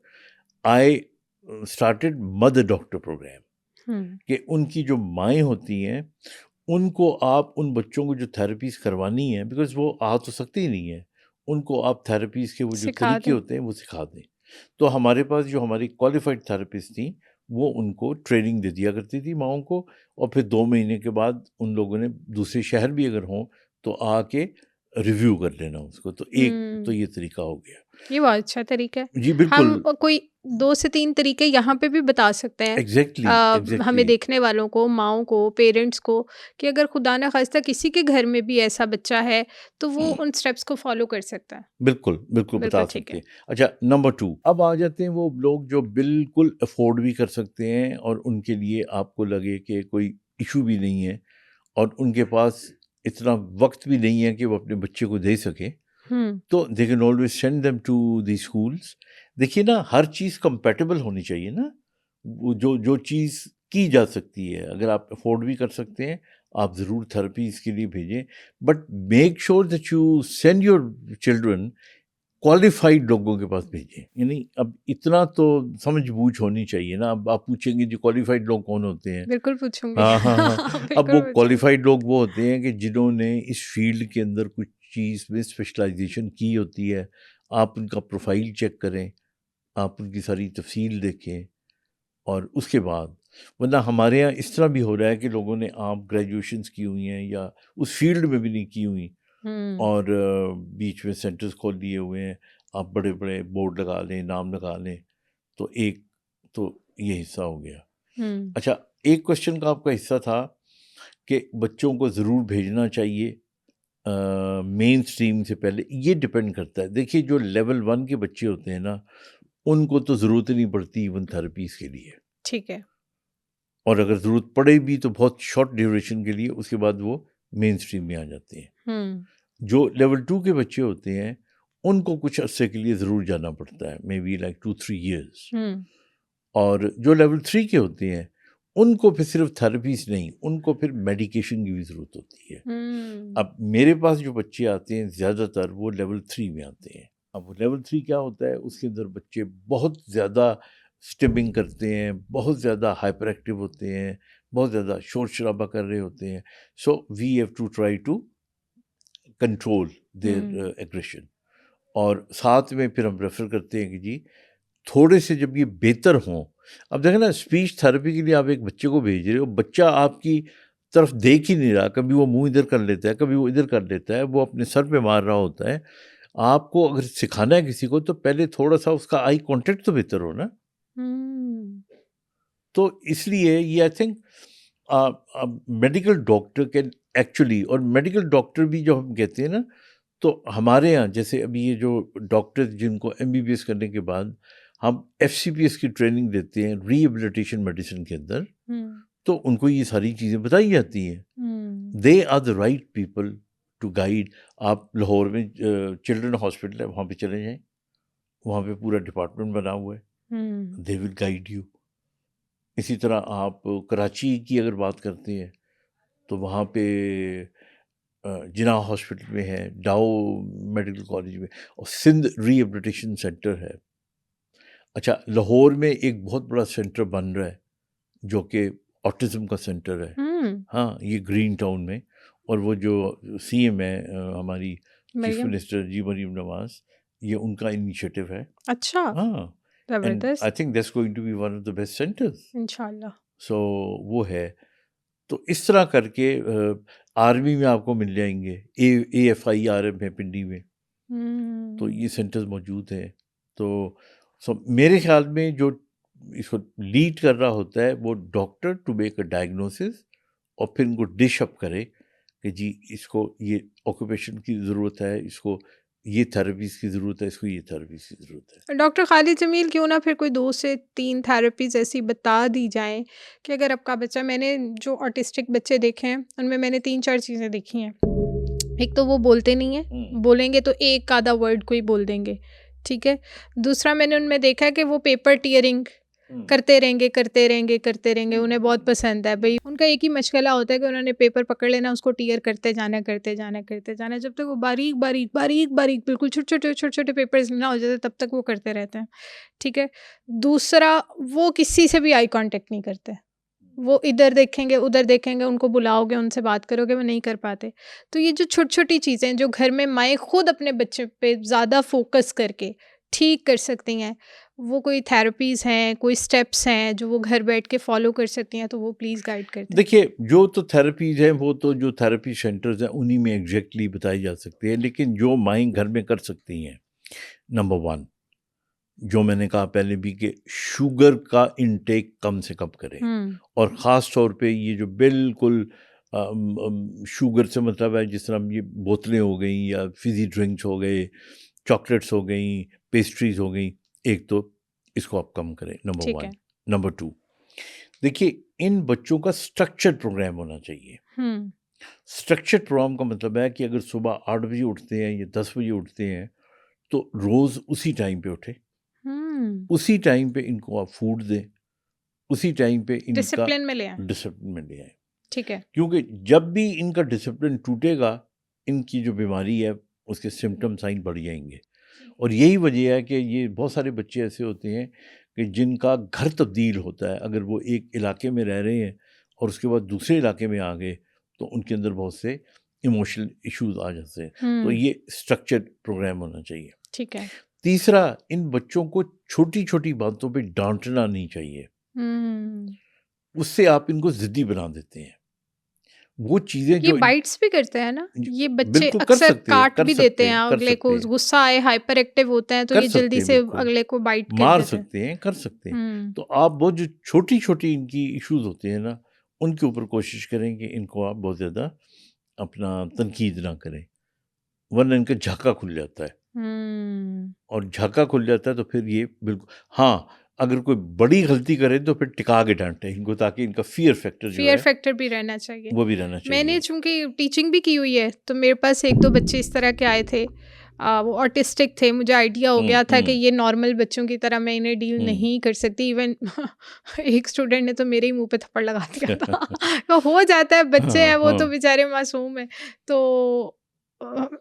I started mother doctor programme, कि उनकी जो माएँ होती हैं उनको आप उन बच्चों को जो थेरेपीज़ करवानी है, बिकॉज वो आ तो सकते ही नहीं है, उनको आप थेरेपीज़ के वो जो तरीके होते हैं वो सिखा दें। तो हमारे पास जो हमारी क्वालिफाइड थेरेपिस्ट थी वो उनको ट्रेनिंग दे दिया करती थी माओं को, और फिर 2 महीने के बाद उन लोगों ने दूसरे शहर भी अगर हों तो आके रिव्यू कर लेना उसको। तो तो ये तरीका हो गया।
ये बहुत अच्छा तरीका है।
जी
हम
बिल्कुल।
कोई 2 से 3 तरीके यहाँ पे भी बता सकते हैं
एग्जैक्टली
हमें
एग्जैक्टली।
देखने वालों को, माँओं को, पेरेंट्स को, कि अगर खुदा ना खास्ता किसी के घर में भी ऐसा बच्चा है तो वो उन स्टेप्स को फॉलो कर सकता है।
बिल्कुल बिल्कुल बता
बिल्कुल ठीक
सकते
है।
हैं। अच्छा, नंबर 2 अब आ जाते हैं वो लोग जो बिल्कुल अफोर्ड भी कर सकते हैं और उनके लिए आपको लगे कि कोई इशू भी नहीं है और उनके पास इतना वक्त भी नहीं है कि वो अपने बच्चे को दे सके, तो they can always send them to the schools. देखिए ना, हर चीज़ कंपेटेबल होनी चाहिए ना। वो जो जो चीज़ की जा सकती है, अगर आप अफोर्ड भी कर सकते हैं, आप ज़रूर थेरेपी इसके लिए भेजें, but make sure that you send your children qualified लोगों के पास भेजें। यानी अब इतना तो समझ बूझ होनी चाहिए ना। अब आप पूछेंगे जी क्वालिफाइड लोग कौन होते हैं?
बिल्कुल पूछूंगी।
हाँ हाँ हाँ। अब
बिल्कुल
वो
पूछूंगी।
क्वालिफाइड लोग वो होते हैं कि जिन्होंने इस फील्ड के अंदर कुछ चीज़ में स्पेशलाइजेशन की होती है। आप उनका प्रोफाइल चेक करें, आप उनकी सारी तफसील देखें, और उसके बाद, वरना हमारे यहाँ इस तरह भी हो रहा है कि लोगों ने आप ग्रेजुएशंस की हुई हैं या उस फील्ड में भी नहीं की हुई, और बीच में सेंटर्स खोल दिए हुए हैं। आप बड़े बड़े बोर्ड लगा लें, नाम लगा लें, तो ये हिस्सा हो गया। अच्छा, एक क्वेश्चन का आपका हिस्सा था कि बच्चों को ज़रूर भेजना चाहिए मेन स्ट्रीम से पहले। ये डिपेंड करता है। देखिए, जो लेवल 1 के बच्चे होते हैं ना, उनको तो ज़रूरत ही नहीं पड़ती इवन थेरेपीज़ के लिए,
ठीक है।
और अगर ज़रूरत पड़े भी तो बहुत शॉर्ट ड्यूरेशन के लिए, उसके बाद वो मेन स्ट्रीम में आ जाते हैं। जो लेवल 2 के बच्चे होते हैं, उनको कुछ अरसे के लिए ज़रूर जाना पड़ता है, मे बी लाइक 2-3 ईयर्स। और जो लेवल 3 के होते हैं, उनको फिर सिर्फ थेरेपीज नहीं, उनको फिर मेडिकेशन की भी ज़रूरत होती है। अब मेरे पास जो बच्चे आते हैं ज़्यादातर वो लेवल 3 में आते हैं। अब वो लेवल 3 क्या होता है, उसके अंदर बच्चे बहुत ज़्यादा स्टिमिंग करते हैं, बहुत ज़्यादा हाइपर एक्टिव होते हैं, बहुत ज़्यादा शोर शराबा कर रहे होते हैं। So we have to try to control their aggression, और साथ में फिर हम रेफ़र करते हैं कि जी थोड़े से जब ये बेहतर हों। अब देखें ना, स्पीच थेरेपी के लिए आप एक बच्चे को भेज रहे हो, बच्चा आपकी तरफ देख ही नहीं रहा, कभी वो मुंह इधर कर लेता है, कभी वो इधर कर लेता है, वो अपने सर पे मार रहा होता है। आपको अगर सिखाना है किसी को, तो पहले थोड़ा सा उसका आई कांटेक्ट तो बेहतर हो ना। तो इसलिए ये I think medical doctor can actually, और मेडिकल डॉक्टर भी जो हम कहते हैं ना, तो हमारे यहाँ जैसे अभी ये जो डॉक्टर जिनको MBBS करने के बाद हम FCPS की ट्रेनिंग देते हैं रिहेबिलिटेशन मेडिसिन के अंदर, तो उनको ये सारी चीज़ें बताई जाती हैं। They are the right people to guide. आप लाहौर में चिल्ड्रन हॉस्पिटल है, वहाँ पे चले जाएं, वहाँ पे पूरा डिपार्टमेंट बना हुआ है, दे विल गाइड यू। इसी तरह आप कराची की अगर बात करते हैं, तो वहाँ पे जिन्ना हॉस्पिटल में है, डाओ मेडिकल कॉलेज में, और सिंध रिहेबिलिटेशन सेंटर है। अच्छा, लाहौर में एक बहुत बड़ा सेंटर बन रहा है जो कि ऑटिज़म का सेंटर है। हाँ, ये ग्रीन टाउन में, और वो जो CM है हमारी चीफ मिनिस्टर जी मरीम नवाज, ये उनका इनिशिएटिव है।
अच्छा,
हाँ, and I think that's going to be one of the best centers
इंशाल्लाह।
सो वो है। तो इस तरह करके आर्मी में आपको मिल जाएंगे, AFI RM है पिंडी में, तो ये सेंटर्स मौजूद हैं। तो मेरे ख्याल में जो इसको लीड कर रहा होता है वो doctor to make a diagnosis, और फिर इनको डिश अप करे कि जी इसको ये ऑक्यूपेशन की ज़रूरत है, इसको ये थेरेपीज़ की ज़रूरत है, इसको ये थेरेपीज़ की ज़रूरत है।
डॉक्टर खालिद जमील, क्यों ना फिर कोई 2 से 3 थेरेपीज़ ऐसी बता दी जाएँ कि अगर आपका बच्चा, मैंने जो ऑटिस्टिक बच्चे देखे हैं उनमें मैंने 3-4 चीज़ें देखी हैं। एक तो वो बोलते नहीं हैं, बोलेंगे तो एक आधा वर्ड को ही बोल देंगे, ठीक है। दूसरा मैंने उनमें देखा है कि वो पेपर टीयरिंग करते रहेंगे, उन्हें बहुत पसंद है भाई। उनका एक ही मशगला होता है कि उन्होंने पेपर पकड़ लेना, उसको टीयर करते जाना जब तक वो बारीक बिल्कुल छोटे पेपर्स ना हो जाते, तब तक वो करते रहते हैं, ठीक है। दूसरा, वो किसी से भी आई कांटेक्ट नहीं करते, वो इधर देखेंगे उधर देखेंगे, उनको बुलाओगे उनसे बात करोगे वो नहीं कर पाते। तो ये जो छोटी चीज़ें जो घर में माएँ खुद अपने बच्चे पे ज़्यादा फोकस करके ठीक कर सकती हैं, वो कोई थेरेपीज हैं, कोई स्टेप्स हैं जो वो घर बैठ के फॉलो कर सकती हैं, तो वो प्लीज़ गाइड कर दें।
देखिए, जो तो थेरेपीज़ हैं वो तो जो थेरेपी सेंटर्स हैं उन्हीं में एग्जैक्टली बताई जा सकती है, लेकिन जो माएँ घर में कर सकती हैं, नंबर 1 जो मैंने कहा पहले भी कि शुगर का इंटेक कम से कम करें, और ख़ास तौर पे ये जो बिल्कुल शुगर से मतलब है जिस तरह ये बोतलें हो गई या फिज़ी ड्रिंक्स हो गए, चॉकलेट्स हो गई, पेस्ट्रीज़ हो गई, एक तो इसको आप कम करें, नंबर
ठीक
1।
है।
नंबर 2, देखिए इन बच्चों का स्ट्रक्चर्ड प्रोग्राम होना चाहिए। स्ट्रक्चर्ड प्रोग्राम का मतलब है कि अगर सुबह 8 बजे उठते हैं या 10 बजे उठते हैं तो रोज़ उसी टाइम पे उठे, उसी टाइम पे इनको आप फूड दें, उसी टाइम पे इनका
डिसिप्लिन में ले आएं।
डिसिप्लिन में ले आए,
ठीक है।
क्योंकि जब भी इनका डिसिप्लिन टूटेगा इनकी जो बीमारी है उसके सिम्टम साइन बढ़ जाएंगे। और यही वजह है कि ये बहुत सारे बच्चे ऐसे होते हैं कि जिनका घर तब्दील होता है, अगर वो एक इलाके में रह रहे हैं और उसके बाद दूसरे इलाके में आ गए तो उनके अंदर बहुत से इमोशनल इश्यूज आ जाते हैं। तो ये स्ट्रक्चर्ड प्रोग्राम होना चाहिए।
ठीक है।
तीसरा, इन बच्चों को छोटी छोटी बातों पे डांटना नहीं चाहिए, उससे आप इनको जिद्दी बना देते हैं। वो चीजें
ये
जो
बाइट्स भी करते हैं ना, ये बच्चे
बिल्कुल कर
अक्सर
सकते हैं,
काट
कर
भी
सकते
देते हैं,
हैं, कर
अगले को
सकते हैं,
गुस्सा आए, हाइपर एक्टिव होते हैं तो
कर
ये
सकते
जल्दी
हैं,
से
बिल्कुल
अगले को बाइट कर
मार
देते हैं।
सकते हैं, कर सकते हैं।
हम्म।
तो आप वो जो छोटी छोटी इनकी इश्यूज होते हैं ना, उनके ऊपर कोशिश करें कि इनको आप बहुत ज़्यादा अपना तनकीद ना करें, वरना इनका झाका खुल जाता है। और झाका खुल जाता है तो फिर ये बिल्कुल, हाँ, अगर कोई बड़ी गलती करे तो फिर टिका के डांटे इनको, ताकि इनका फियर फैक्टर जो
फियर
है
फैक्टर भी रहना चाहिए।
वो भी रहना चाहिए।
मैंने चूंकि टीचिंग भी की हुई है तो मेरे पास 1-2 बच्चे इस तरह के आए थे, वो ऑटिस्टिक थे, मुझे आइडिया हो गया था कि ये नॉर्मल बच्चों की तरह मैं इन्हें डील नहीं कर सकती। इवन एक स्टूडेंट ने तो मेरे ही मुंह पे थप्पड़ लगा दिया था। तो हो जाता है, बच्चे हैं वो तो बेचारे मासूम है। तो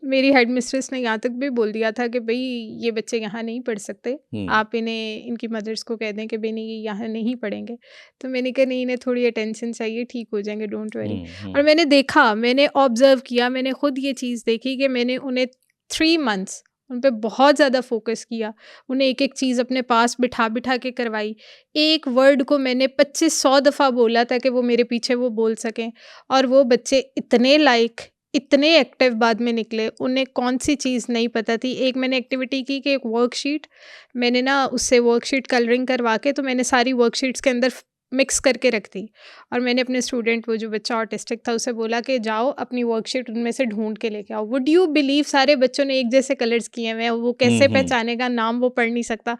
मेरी हेड मिस्ट्रेस ने यहाँ तक भी बोल दिया था कि भाई ये बच्चे यहाँ नहीं पढ़ सकते, आप इन्हें इनकी मदर्स को कह दें कि भाई नहीं, ये यहाँ नहीं पढ़ेंगे। तो मैंने कहा नहीं, इन्हें थोड़ी अटेंशन चाहिए, ठीक हो जाएंगे, डोंट वरी। और मैंने देखा, मैंने ऑब्जर्व किया, मैंने खुद ये चीज़ देखी कि मैंने उन्हें 3 मंथ्स उन पे बहुत ज़्यादा फोकस किया, उन्हें एक एक चीज़ अपने पास बिठा बिठा के करवाई। एक वर्ड को मैंने 2500 दफ़ा बोला था कि वो मेरे पीछे वो बोल सकें, और वो बच्चे इतने लाइक, इतने एक्टिव बाद में निकले। उन्हें कौन सी चीज़ नहीं पता थी। एक मैंने एक्टिविटी की कि एक वर्कशीट मैंने ना उससे वर्कशीट कलरिंग करवा के, तो मैंने सारी वर्कशीट्स के अंदर मिक्स करके रख दी, और मैंने अपने स्टूडेंट, वो जो बच्चा ऑटिस्टिक था, उसे बोला कि जाओ अपनी वर्कशीट उनमें से ढूंढ के लेके आओ। वुड यू बिलीव, सारे बच्चों ने एक जैसे कलर्स किए हुए हैं, वो कैसे पहचानेगा, नाम वो पढ़ नहीं सकता,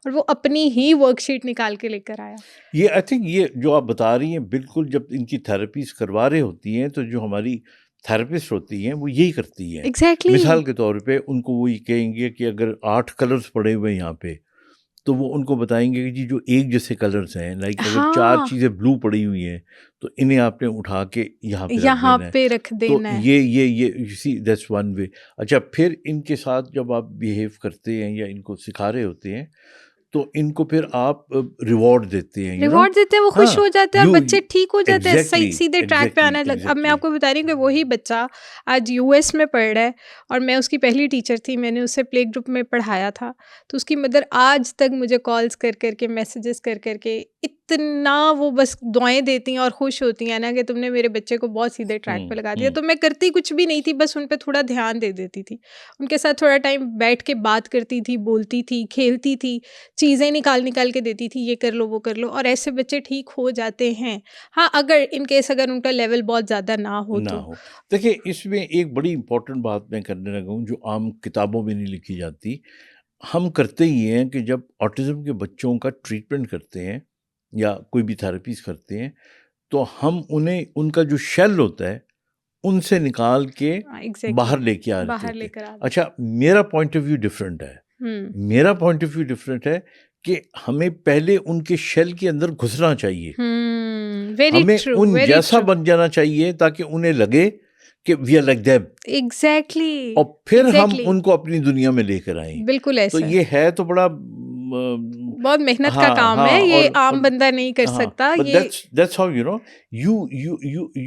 और वो अपनी ही वर्कशीट निकाल के लेकर आया।
ये आई थिंक ये जो आप बता रही हैं, बिल्कुल जब इनकी थेरेपीज करवा रहे होती हैं तो जो हमारी थेरेपिस्ट होती हैं वो यही करती हैं।
एग्जैक्टली।
मिसाल के तौर पे उनको वो ये कहेंगे कि अगर 8 कलर्स पड़े हुए हैं यहाँ पे, तो वो उनको बताएंगे कि जी जो एक जैसे कलर्स हैं, लाइक अगर 4 चीज़ें ब्लू पड़ी हुई हैं तो इन्हें आपने उठा के यहाँ पे रख देना है। तो ये you see that's one way. अच्छा, फिर इनके साथ जब आप बिहेव करते हैं या इनको सिखा रहे होते हैं तो इनको फिर आप रिवॉर्ड देते हैं,
रिवॉर्ड देते हैं, वो खुश हो जाते हैं और बच्चे ठीक हो जाते हैं, सही सीधे ट्रैक पे आने लग। अब मैं आपको बता रही हूँ कि वही बच्चा आज यूएस में पढ़ रहा है, और मैं उसकी पहली टीचर थी, मैंने उसे प्ले ग्रुप में पढ़ाया था। तो उसकी मदर आज तक मुझे कॉल्स कर करके, मैसेजेस कर करके इतना वो बस दुआएं देती हैं और खुश होती हैं ना कि तुमने मेरे बच्चे को बहुत सीधे ट्रैक पे लगा दिया। तो मैं करती कुछ भी नहीं थी, बस उन पे थोड़ा ध्यान दे देती थी, उनके साथ थोड़ा टाइम बैठ के बात करती थी, बोलती थी, खेलती थी, चीज़ें निकाल के देती थी, ये कर लो वो कर लो, और ऐसे बच्चे ठीक हो जाते हैं। हाँ, अगर इन केस अगर उनका लेवल बहुत ज़्यादा ना हो तो।
देखिए, इसमें एक बड़ी इंपॉर्टेंट बात मैं करने लगा हूँ जो आम किताबों में नहीं लिखी जाती। हम करते ही हैं कि जब ऑटिज़म के बच्चों का ट्रीटमेंट करते हैं या कोई भी थेरेपीज करते हैं तो हम उन्हें उनका जो शेल होता है उनसे निकाल के बाहर लेके आ रहे थे। अच्छा, मेरा पॉइंट ऑफ व्यू डिफरेंट है। मेरा पॉइंट ऑफ व्यू डिफरेंट है कि हमें पहले उनके शेल के अंदर घुसना चाहिए, हमें उन जैसा बन जाना चाहिए ताकि उन्हें लगे कि we are like them.
Exactly.
और फिर हम उनको अपनी दुनिया में लेकर आए।
बिल्कुल ऐसा।
तो ये है तो बड़ा
बहुत मेहनत का
हाँ
काम है,
हाँ
ये
और
आम बंदा नहीं कर
हाँ
सकता
but
ये।
that's how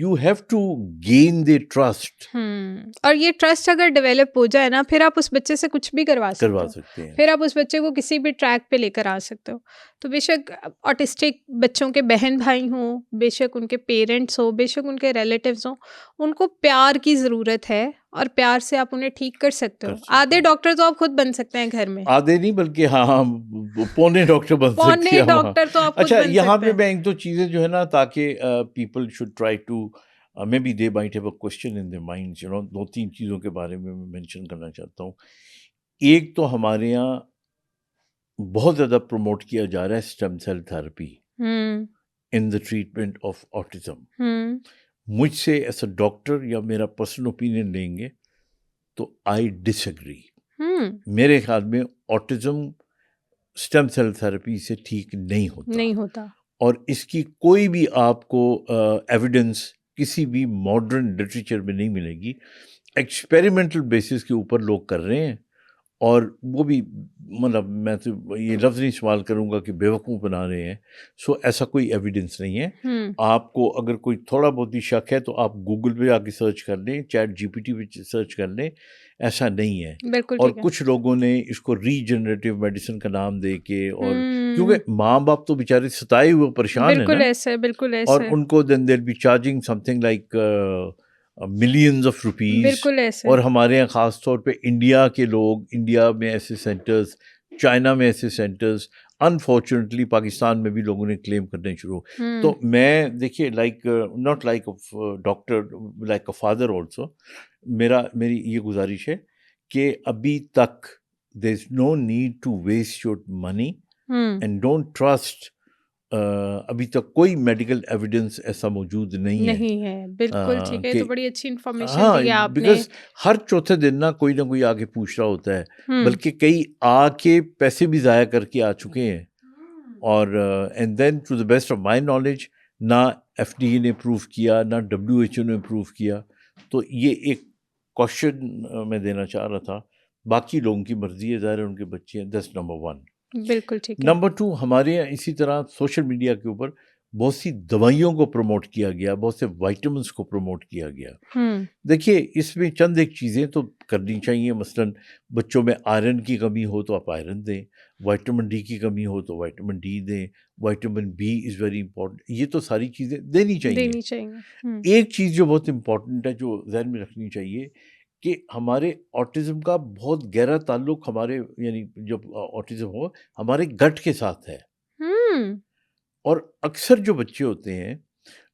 you have to gain their trust
और ये ट्रस्ट अगर डेवलप हो जाए ना, फिर आप उस बच्चे से कुछ भी करवा सकते
करवा
हो,
सकते हैं।
फिर आप उस बच्चे को किसी भी ट्रैक पे लेकर आ सकते हो। तो बेशक ऑटिस्टिक बच्चों के बहन भाई हों, बेशक उनके पेरेंट्स हो, बेशक उनके रिलेटिव्स हों, उनको प्यार की ज़रूरत है और प्यार से आप उन्हें ठीक कर सकते
कर
हो।
सकते
आधे
हैं।
डॉक्टर तो आप खुद बन सकते हैं घर में,
आधे नहीं बल्कि हाँ पौने डॉक्टर बन सकते
पौने
हैं हम।
डॉक्टर तो आप खुद
अच्छा
बन
यहाँ
सकते
पे
हैं।
मैं एक दो चीज़ें जो है ना, ताकि people should try to maybe they might have a question in their minds, दो तीन चीज़ों के बारे में मैं मेंशन करना चाहता हूँ। एक तो हमारे यहाँ बहुत ज़्यादा प्रमोट किया जा रहा है stem cell therapy
hmm
in the treatment of autism.
हम्म
मुझसे एज अ डॉक्टर या मेरा पर्सनल ओपिनियन लेंगे तो आई डिसएग्री। मेरे ख्याल में ऑटिज्म स्टेम सेल थेरेपी से ठीक नहीं होता
नहीं होता।
और इसकी कोई भी आपको एविडेंस किसी भी मॉडर्न लिटरेचर में नहीं मिलेगी। एक्सपेरिमेंटल बेसिस के ऊपर लोग कर रहे हैं और वो भी मतलब मैं तो ये लफ्ज़ नहीं इस्तेमाल करूँगा कि बेवकूफ़ बना रहे हैं। सो ऐसा कोई एविडेंस नहीं है। आपको अगर कोई थोड़ा बहुत ही शक है तो आप गूगल पे आके सर्च कर लें, चैट जीपीटी पे सर्च कर लें, ऐसा नहीं है।
बिल्कुल
और
ठीक है।
कुछ लोगों ने इसको रीजनरेटिव मेडिसिन का नाम दे के और क्योंकि माँ बाप तो बेचारे सताए हुए परेशान है
बिल्कुल
ना,
ऐसे, बिल्कुल
और
ऐसे,
उनको then they be charging something like millions of rupees.
बिल्कुल ऐसे।
और हमारे यहाँ ख़ास तौर पे इंडिया के लोग, इंडिया में ऐसे सेंटर्स, चाइना में ऐसे सेंटर्स, अनफॉर्चुनेटली पाकिस्तान में भी लोगों ने क्लेम करने शुरू। तो मैं देखिए like not like doctor, like a father also, मेरी ये गुजारिश है कि अभी तक there is no need to waste your money and don't trust. अभी तक कोई मेडिकल एविडेंस ऐसा मौजूद नहीं है
नहीं है, बिल्कुल ठीक है।
कि
तो बड़ी अच्छी इन्फॉर्मेशन
हाँ,
दी है आपने।
बिकॉज हर चौथे दिन ना कोई आके पूछ रहा होता है, बल्कि कई आके पैसे भी ज़ाया करके आ चुके हैं। और and then to the best of my knowledge ना FDA ने प्रूव किया, ना WHO ने प्रूव किया। तो ये एक क्वेश्चन मैं देना चाह रहा था। बाकी लोगों की मर्जी है, ज़ाहिर है उनके बच्चे हैं। That's number 1।
बिल्कुल ठीक है।
नंबर 2, हमारे यहाँ इसी तरह सोशल मीडिया के ऊपर बहुत सी दवाइयों को प्रमोट किया गया, बहुत से वाइटामिन्स को प्रमोट किया गया। देखिए इसमें चंद एक चीज़ें तो करनी चाहिए, मसलन बच्चों में आयरन की कमी हो तो आप आयरन दें, विटामिन डी की कमी हो तो विटामिन डी दें, vitamin B is very important. ये तो सारी चीज़ें देनी चाहिए।
देनी चाहिए।
एक चीज़ जो बहुत इंपॉर्टेंट है, जो जहन में रखनी चाहिए, कि हमारे ऑटिज़म का बहुत गहरा ताल्लुक हमारे यानी जब ऑटिज़म हो हमारे गट के साथ है। और अक्सर जो बच्चे होते हैं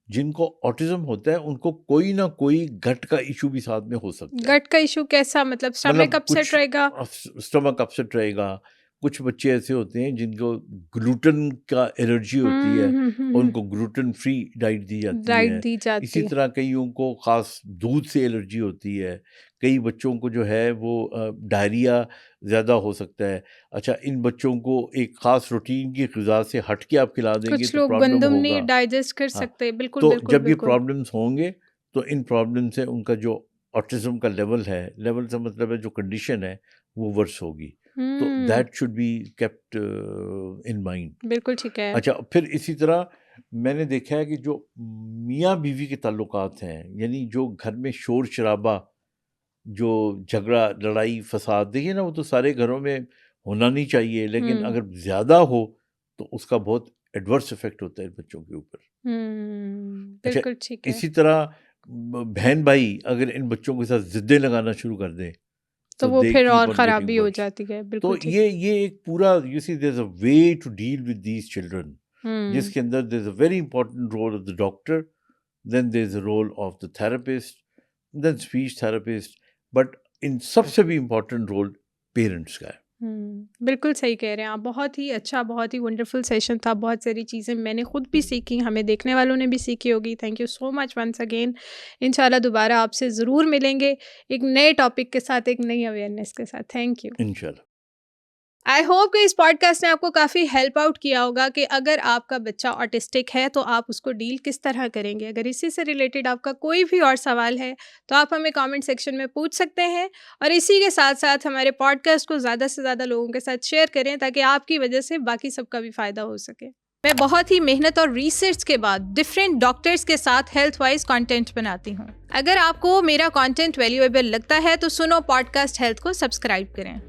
जिनको ऑटिज़म होता है उनको कोई ना कोई गट का इशू भी साथ में हो सकता है।
गट का इशू कैसा, मतलब स्टमक
मतलब
अपसेट
कुछ
रहेगा?
स्टमक अपसेट रहेगा। कुछ बच्चे ऐसे होते हैं जिनको ग्लूटेन का एलर्जी होती है और उनको ग्लूटेन फ्री डाइट दी जाती
डाइट
है।
दी जाती
इसी
है।
तरह कईयों को ख़ास दूध से एलर्जी होती है। कई बच्चों को जो है वो डायरिया ज़्यादा हो सकता है। अच्छा, इन बच्चों को एक ख़ास रूटीन की ग़िज़ा से हट के आप खिला देंगे
कुछ
तो
लोग
प्रॉब्लम
गंदम नहीं
होगा।
डाइजेस्ट कर
हाँ,
सकते। बिल्कुल
तो
बिल्कुल
जब ये
बिल्कुल।
प्रॉब्लम्स होंगे तो इन प्रॉब्लम से उनका जो ऑटिज़म का लेवल है, लेवल से मतलब है जो कंडीशन है, वो वर्स होगी। तो that should be kept in mind.
बिल्कुल ठीक है।
अच्छा, फिर इसी तरह मैंने देखा है कि जो मियाँ बीवी के ताल्लुकात हैं, यानी जो घर में शोर शराबा, जो झगड़ा लड़ाई फसाद, देखिए ना वो तो सारे घरों में होना नहीं चाहिए, लेकिन अगर ज़्यादा हो तो उसका बहुत एडवर्स इफेक्ट होता है बच्चों के ऊपर। अच्छा,
बिल्कुल ठीक है।
इसी तरह बहन भाई अगर इन बच्चों के साथ ज़िद्दें लगाना शुरू कर दें
तो
तो
वो
दे
फिर
कीप
और
ऑन गेटिंग
खराबी हो
वर्स।
जाती है।
तो
बिल्कुल ठीक।
ये एक पूरा you see there is a way to deal with these children, जिसके अंदर there is a very important role of the doctor, then there is a role of the therapist, then speech therapist, but इन सबसे भी important role parents का है।
बिल्कुल सही कह रहे हैं आप। बहुत ही अच्छा, बहुत ही वंडरफुल सेशन था। बहुत सारी चीज़ें मैंने खुद भी सीखी, हमें देखने वालों ने भी सीखी होगी। Thank you so much once again. इंशाल्लाह दोबारा आपसे ज़रूर मिलेंगे एक नए टॉपिक के साथ, एक नई अवेयरनेस के साथ। Thank you.
इंशाल्लाह।
आई होप कि इस पॉडकास्ट ने आपको काफ़ी हेल्प आउट किया होगा कि अगर आपका बच्चा ऑटिस्टिक है तो आप उसको डील किस तरह करेंगे। अगर इसी से रिलेटेड आपका कोई भी और सवाल है तो आप हमें कमेंट सेक्शन में पूछ सकते हैं, और इसी के साथ साथ हमारे पॉडकास्ट को ज़्यादा से ज़्यादा लोगों के साथ शेयर करें ताकि आपकी वजह से बाकी सबका भी फ़ायदा हो सके। मैं बहुत ही मेहनत और रिसर्च के बाद डिफरेंट डॉक्टर्स के साथ हेल्थ वाइज कंटेंट बनाती हूँ। अगर आपको मेरा कंटेंट वैल्यूएबल लगता है तो सुनो पॉडकास्ट हेल्थ को सब्सक्राइब करें।